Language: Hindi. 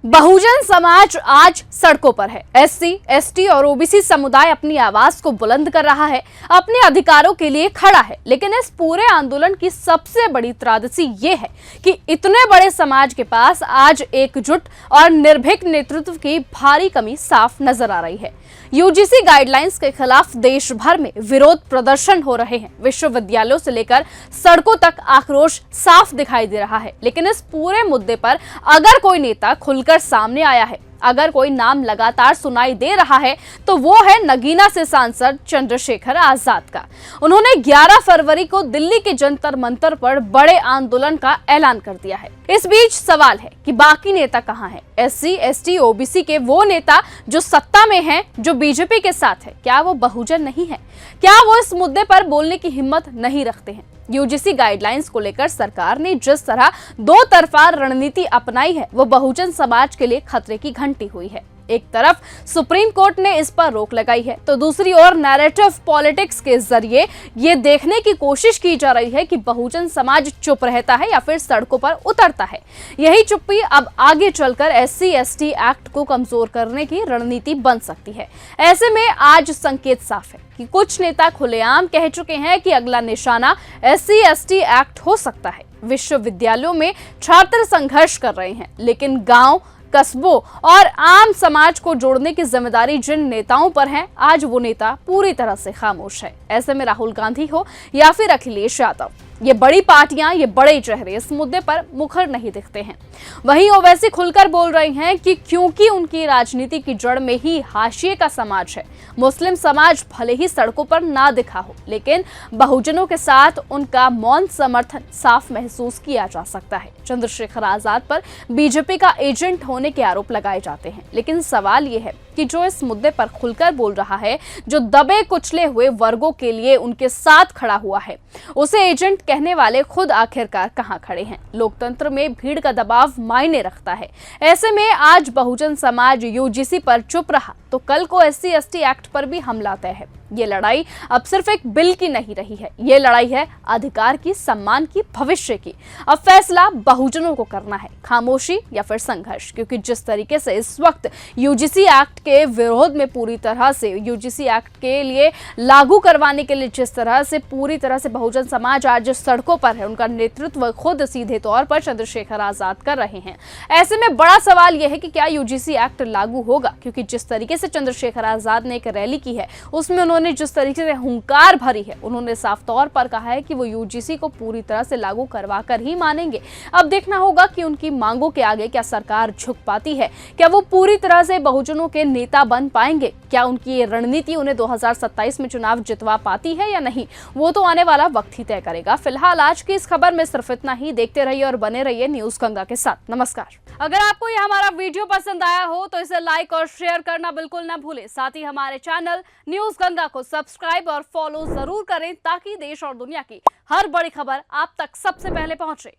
बहुजन समाज आज सड़कों पर है। एससी, एसटी और ओबीसी समुदाय अपनी आवाज को बुलंद कर रहा है, अपने अधिकारों के लिए खड़ा है। लेकिन इस पूरे आंदोलन की सबसे बड़ी त्रासदी ये है कि इतने बड़े समाज के पास आज एकजुट और निर्भीक नेतृत्व की भारी कमी साफ नजर आ रही है। यूजीसी गाइडलाइंस के खिलाफ देश भर में विरोध प्रदर्शन हो रहे हैं। विश्वविद्यालयों से लेकर सड़कों तक आक्रोश साफ दिखाई दे रहा है। लेकिन इस पूरे मुद्दे पर अगर कोई नेता खुलकर सामने आया है, अगर कोई नाम लगातार सुनाई दे रहा है, तो वो है नगीना से सांसद चंद्रशेखर आजाद का। उन्होंने 11 फरवरी को दिल्ली के जंतर मंतर पर बड़े आंदोलन का ऐलान कर दिया है। इस बीच सवाल है कि बाकी नेता कहां हैं? एससी, एसटी, ओबीसी के वो नेता जो सत्ता में हैं, जो बीजेपी के साथ है, क्या वो बहुजन नहीं है? क्या वो इस मुद्दे पर बोलने की हिम्मत नहीं रखते हैं? यूजीसी गाइडलाइंस को लेकर सरकार ने जिस तरह दो तरफा रणनीति अपनाई है, वो बहुजन समाज के लिए खतरे की घंटी हुई है। एक तरफ सुप्रीम कोर्ट ने इस पर रोक लगाई है, तो दूसरी ओर नैरेटिव पॉलिटिक्स के जरिए ये देखने की कोशिश की जा रही है कि बहुजन समाज चुप रहता है या फिर सड़कों पर उतरता है। यही चुप्पी अब आगे चलकर एससी एसटी एक्ट को कमजोर करने की रणनीति बन सकती है। ऐसे में आज संकेत साफ है कि कुछ नेता खुलेआम कह चुके हैं कि अगला निशाना एससी एसटी एक्ट हो सकता है। विश्वविद्यालयों में छात्र संघर्ष कर रहे हैं, लेकिन गांव, कस्बों और आम समाज को जोड़ने की जिम्मेदारी जिन नेताओं पर है, आज वो नेता पूरी तरह से खामोश है। ऐसे में राहुल गांधी हो या फिर अखिलेश यादव, ये बड़ी पार्टियां, ये बड़े चेहरे इस मुद्दे पर मुखर नहीं दिखते हैं। वहीं ओवैसी खुलकर बोल रही हैं कि क्योंकि उनकी राजनीति की जड़ में ही हाशिए का समाज है। मुस्लिम समाज भले ही सड़कों पर ना दिखा हो, लेकिन बहुजनों के साथ उनका मौन समर्थन साफ महसूस किया जा सकता है। चंद्रशेखर आजाद पर बीजेपी का एजेंट होने के आरोप लगाए जाते हैं, लेकिन सवाल ये है कि जो इस मुद्दे पर खुलकर बोल रहा है, जो दबे कुचले हुए वर्गों के लिए उनके साथ खड़ा हुआ है, उसे एजेंट कहने वाले खुद आखिरकार कहां खड़े हैं? लोकतंत्र में भीड़ का दबाव मायने रखता है। ऐसे में आज बहुजन समाज यूजीसी पर चुप रहा तो कल को एससी एसटी एक्ट पर भी हमला तय है। ये लड़ाई अब सिर्फ एक बिल की नहीं रही है, ये लड़ाई है अधिकार की, सम्मान की, भविष्य की। अब फैसला बहुजनों को करना है, खामोशी या फिर संघर्ष। क्योंकि जिस तरीके से इस वक्त यूजीसी एक्ट के विरोध में पूरी तरह से, यूजीसी एक्ट के लिए लागू करवाने के लिए जिस तरह से पूरी तरह से बहुजन समाज आज सड़कों पर है, उनका नेतृत्व खुद सीधे तौर पर चंद्रशेखर आजाद कर रहे हैं। ऐसे में बड़ा सवाल यह है कि क्या यूजीसी एक्ट लागू होगा? क्योंकि जिस तरीके से चंद्रशेखर आजाद ने एक रैली की है, उसमें उन्होंने जिस तरीके से हुंकार भरी है, उन्होंने साफ तौर पर कहा है कि वो यूजीसी को पूरी तरह से लागू करवाकर ही मानेंगे। अब देखना होगा कि उनकी मांगों के आगे क्या सरकार झुक पाती है, क्या वो पूरी तरह से बहुजनों के नेता बन पाएंगे, क्या उनकी ये रणनीति उन्हें 2027 में चुनाव जितवा पाती है या नहीं, वो तो आने वाला वक्त ही तय करेगा। फिलहाल आज की इस खबर में सिर्फ इतना ही। देखते रहिए और बने रहिए न्यूज गंगा के साथ। नमस्कार। अगर आपको यह हमारा वीडियो पसंद आया हो तो इसे लाइक और शेयर करना बिल्कुल ना भूलें। साथ ही हमारे चैनल न्यूज गंगा को सब्सक्राइब और फॉलो जरूर करें, ताकि देश और दुनिया की हर बड़ी खबर आप तक सबसे पहले पहुंचे।